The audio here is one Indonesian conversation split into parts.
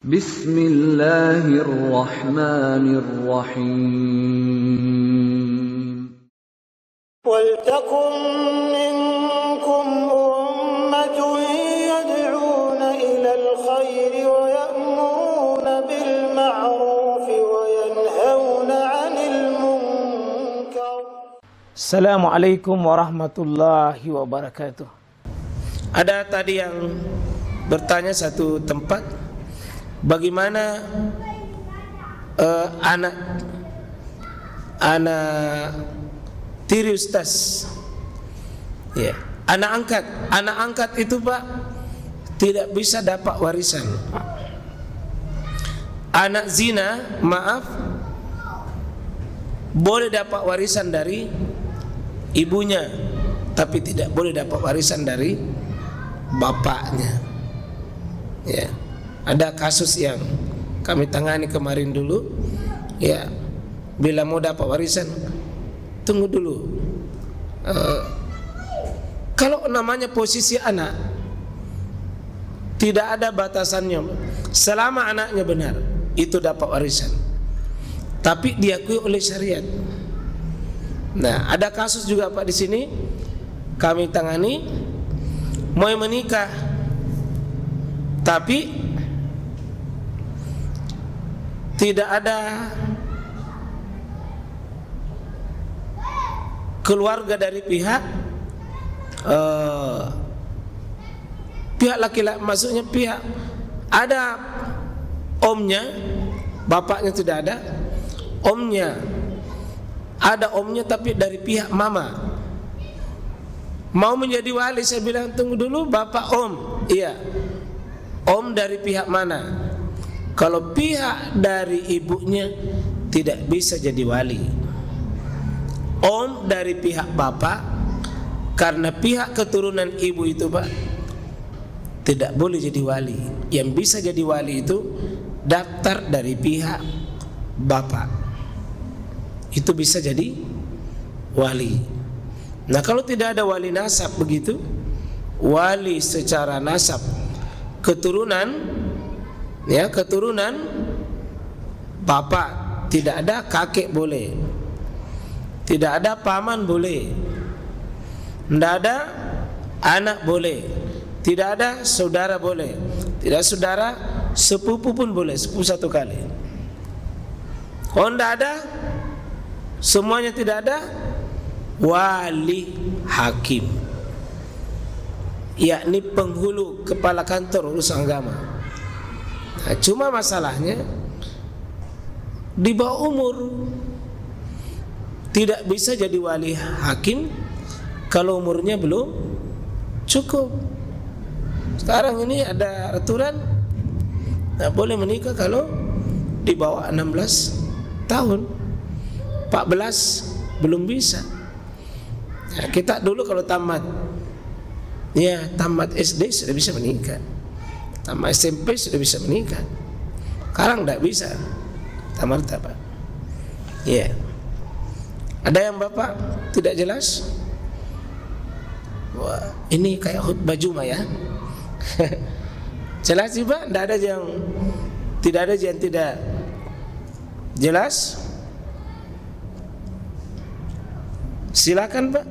Bismillahirrahmanirrahim. وَلْتَكُنْ مِنْكُمْ أُمَّةٌ يَدْعُونَ إِلَى الْخَيْرِ وَيَأْمُرُونَ بِالْمَعْرُوفِ وَيَنْهَوْنَ عَنِ الْمُنْكَرِ. Assalamualaikum warahmatullahi wabarakatuh. Ada tadi yang bertanya satu tempat, bagaimana anak tiri ustaz, ya, anak angkat itu Pak tidak bisa dapat warisan. Anak zina, maaf, boleh dapat warisan dari ibunya, tapi tidak boleh dapat warisan dari bapaknya. Ya, ada kasus yang kami tangani kemarin dulu. Ya, bila mau dapat warisan, tunggu dulu. Kalau namanya posisi anak, tidak ada batasannya. Selama anaknya benar, itu dapat warisan, tapi diakui oleh syariat. Nah, ada kasus juga Pak di sini kami tangani, mau menikah, tapi tidak ada keluarga dari pihak laki-laki, maksudnya pihak ada omnya, bapaknya tidak ada, omnya ada, omnya tapi dari pihak mama mau menjadi wali. Saya bilang tunggu dulu, bapak om, iya, om dari pihak mana? Kalau pihak dari ibunya tidak bisa jadi wali. Om dari pihak bapak, karena pihak keturunan ibu itu Pak tidak boleh jadi wali. Yang bisa jadi wali itu daftar dari pihak bapak, itu bisa jadi wali. Nah, kalau tidak ada wali nasab begitu, wali secara nasab keturunan, ya, keturunan bapak tidak ada, kakek boleh, tidak ada paman boleh, tidak ada anak boleh, tidak ada saudara boleh, tidak saudara sepupu pun boleh, sepupu satu kali. Oh, tidak ada, semuanya tidak ada, wali hakim, yakni penghulu kepala kantor urusan agama. Nah, cuma masalahnya di bawah umur tidak bisa jadi wali hakim kalau umurnya belum cukup. Sekarang ini ada aturan tak boleh menikah kalau di bawah 16 tahun, 14 belum bisa. Nah, kita dulu kalau tamat SD sudah bisa menikah, tamat SMP sudah bisa menikah. Sekarang tidak bisa, tamat apa? Ya. Ada yang Bapak tidak jelas? Wah, ini kayak khutbah Jumat ya. Jelas sih Pak, tidak ada yang tidak jelas. Silakan Pak.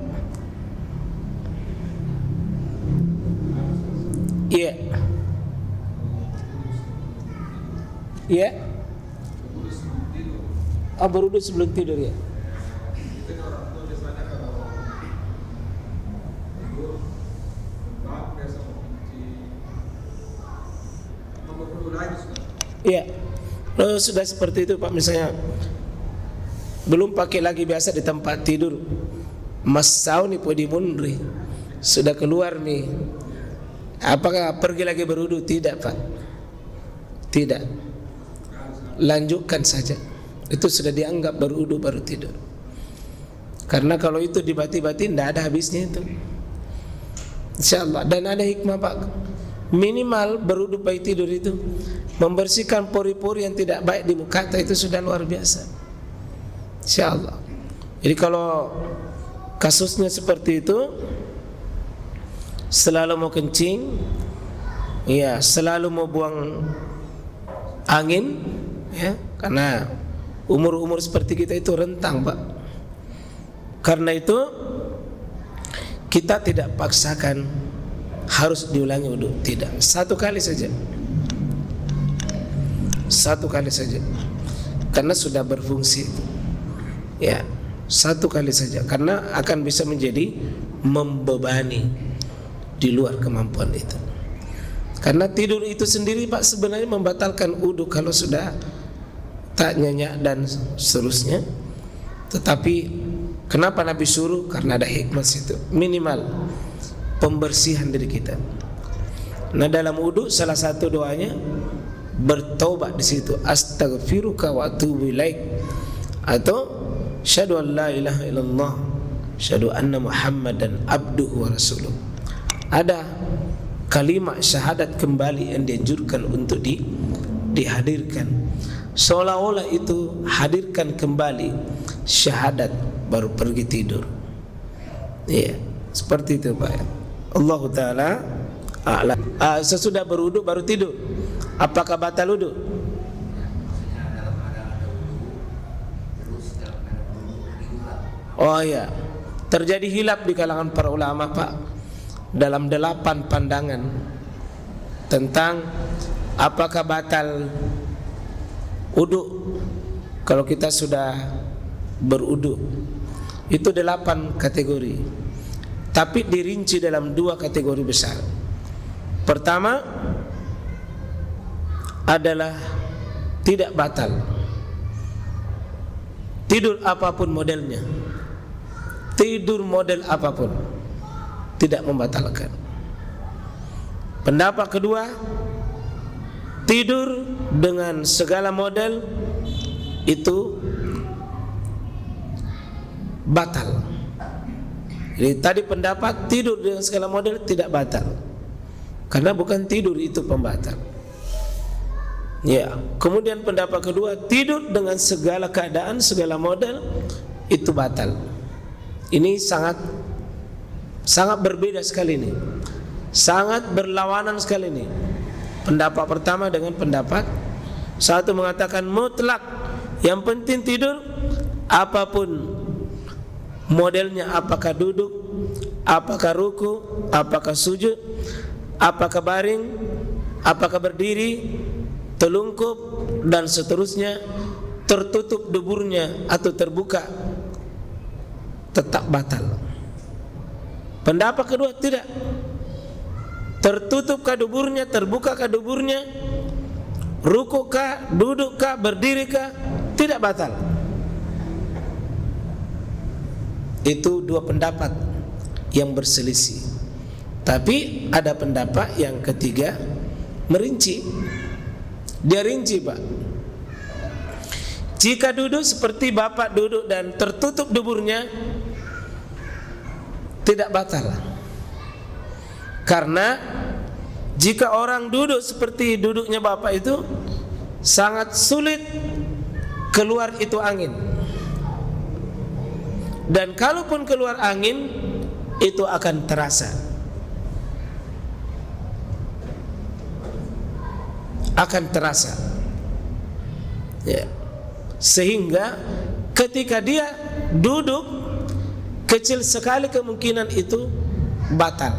Iya. Iya. Berwudu sebelum tidur ya. Iya, sudah seperti itu Pak. Misalnya belum pakai lagi biasa di tempat tidur, masau nih podi mundri, sudah keluar nih, apakah pergi lagi berwudu? Tidak Pak, tidak, lanjutkan saja. Itu sudah dianggap berwudu baru tidur. Karena kalau itu dibati-bati tidak ada habisnya itu, insyaallah. Dan ada hikmah Pak, minimal berwudu baik tidur itu membersihkan pori-pori yang tidak baik di muka kita, itu sudah luar biasa, insyaallah. Jadi kalau kasusnya seperti itu, selalu mau kencing, ya, selalu mau buang angin, ya, karena umur-umur seperti kita itu rentang, Pak. Karena itu kita tidak paksakan harus diulangi wudu, tidak. Satu kali saja, karena sudah berfungsi, ya, satu kali saja, karena akan bisa menjadi membebani di luar kemampuan itu. Karena tidur itu sendiri, Pak, sebenarnya membatalkan wudu kalau sudah tak nyenyak dan seterusnya. Tetapi kenapa Nabi suruh? Karena ada hikmah situ, minimal pembersihan diri kita. Nah, dalam wudu salah satu doanya bertaubat di situ, astaghfiruka wa atubu ilaik, atau syahadu an la ilaha illallah, syahadu anna muhammadan abduhu wa rasuluh. Ada kalimat syahadat kembali yang dianjurkan untuk dihadirkan, seolah-olah itu hadirkan kembali syahadat baru pergi tidur. Iya, seperti itu, Pak. Allah Ta'ala a'lam. Sesudah berwudu baru tidur, apakah batal wudu? Oh ya, terjadi hilaf di kalangan para ulama, Pak, dalam 8 pandangan tentang apakah batal wudu kalau kita sudah berwudu. Itu 8 kategori, tapi dirinci dalam 2 kategori besar. Pertama adalah tidak batal, tidur apapun modelnya, tidur model apapun tidak membatalkan. Pendapat kedua, tidur dengan segala model itu batal. Jadi tadi pendapat tidur dengan segala model tidak batal, karena bukan tidur itu pembatal. Ya, kemudian pendapat kedua, tidur dengan segala keadaan, segala model itu batal. Ini sangat berbeda sekali ini, sangat berlawanan sekali ini. Pendapat pertama dengan pendapat satu mengatakan mutlak, yang penting tidur apapun modelnya, apakah duduk, apakah ruku, apakah sujud, apakah baring, apakah berdiri, telungkup dan seterusnya, tertutup duburnya atau terbuka, tetap batal. Pendapat kedua tidak, tertutup kah duburnya, terbuka kah duburnya, ruku kah, duduk kah, berdiri kah, tidak batal. Itu 2 pendapat yang berselisih. Tapi ada pendapat yang ketiga merinci. Dia rinci, Pak. Jika duduk seperti Bapak duduk dan tertutup duburnya, tidak batal. Karena jika orang duduk seperti duduknya Bapak itu, sangat sulit keluar itu angin. Dan kalaupun keluar angin, itu akan terasa, ya. Sehingga ketika dia duduk, kecil sekali kemungkinan itu batal.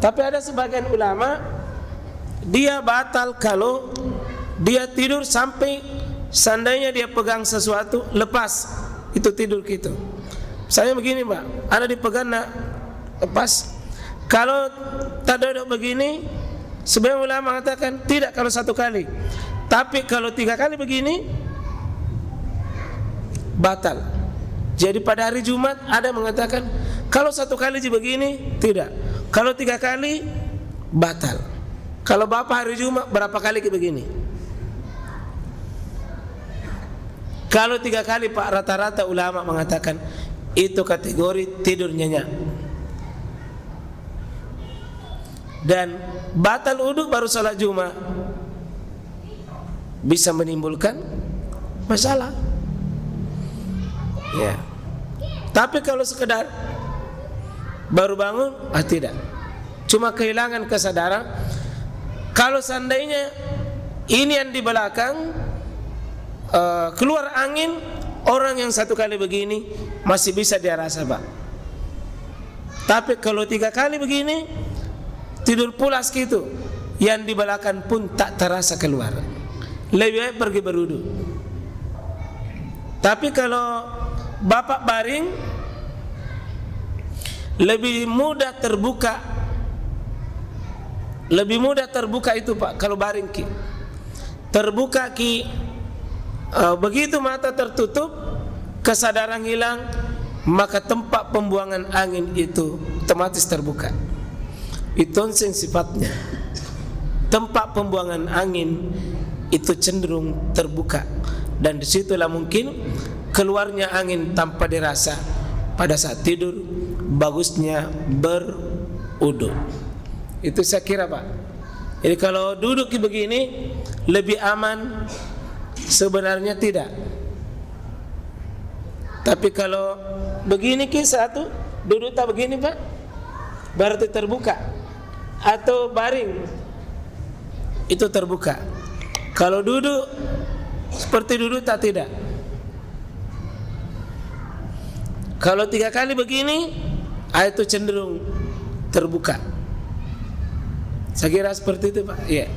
Tapi ada sebagian ulama, dia batal kalau dia tidur sampai seandainya dia pegang sesuatu, lepas itu tidur gitu. Saya begini, Pak, ada dipegang nak lepas. Kalau tak duduk begini, sebagian ulama mengatakan tidak kalau 1 kali. Tapi kalau 3 kali begini, batal. Jadi pada hari Jumat ada mengatakan kalau 1 kali begini tidak, kalau 3 kali batal. Kalau Bapak hari Jumat berapa kali begini? Kalau 3 kali, Pak, rata-rata ulama mengatakan itu kategori tidur nyenyak. Dan batal wudu baru salat Jumat bisa menimbulkan masalah. Ya. Tapi kalau sekedar baru bangun, tidak. Cuma kehilangan kesadaran. Kalau seandainya Ini yang di belakang keluar angin, orang yang satu kali begini masih bisa dia rasa, Pak. Tapi kalau 3 kali begini tidur pulas gitu, yang di belakang pun tak terasa keluar. Lebih baik pergi berwudu. Tapi kalau bapak baring, lebih mudah terbuka. Lebih mudah terbuka itu, Pak, kalau baring ki. Terbuka ki, begitu mata tertutup, kesadaran hilang, maka tempat pembuangan angin itu otomatis terbuka. Itu sifatnya. Tempat pembuangan angin itu cenderung terbuka, dan disitulah mungkin keluarnya angin tanpa dirasa pada saat tidur. Bagusnya berwudu. Itu saya kira, Pak. Jadi kalau duduk begini lebih aman, sebenarnya tidak. Tapi kalau begini ki satu, duduk tak begini, Pak, berarti terbuka. Atau baring, itu terbuka. Kalau duduk seperti duduk tak, tidak. Kalau 3 kali begini, itu cenderung terbuka. Saya kira seperti itu, Pak. Iya.